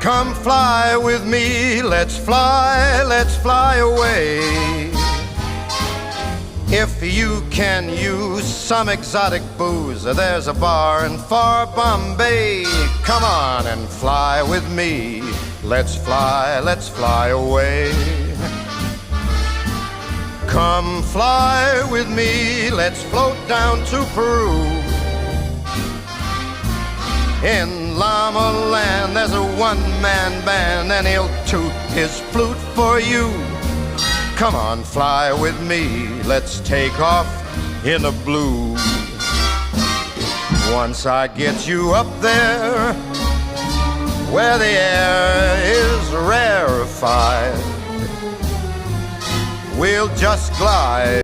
Come fly with me, let's fly away. If you can use some exotic booze, there's a bar in far Bombay. Come on and fly with me, let's fly away. Come fly with me, let's float down to Peru. In Llama Land there's a one-man band, and he'll toot his flute for you. Come on, fly with me, let's take off in the blue. Once I get you up there, where the air is rarefied, we'll just glide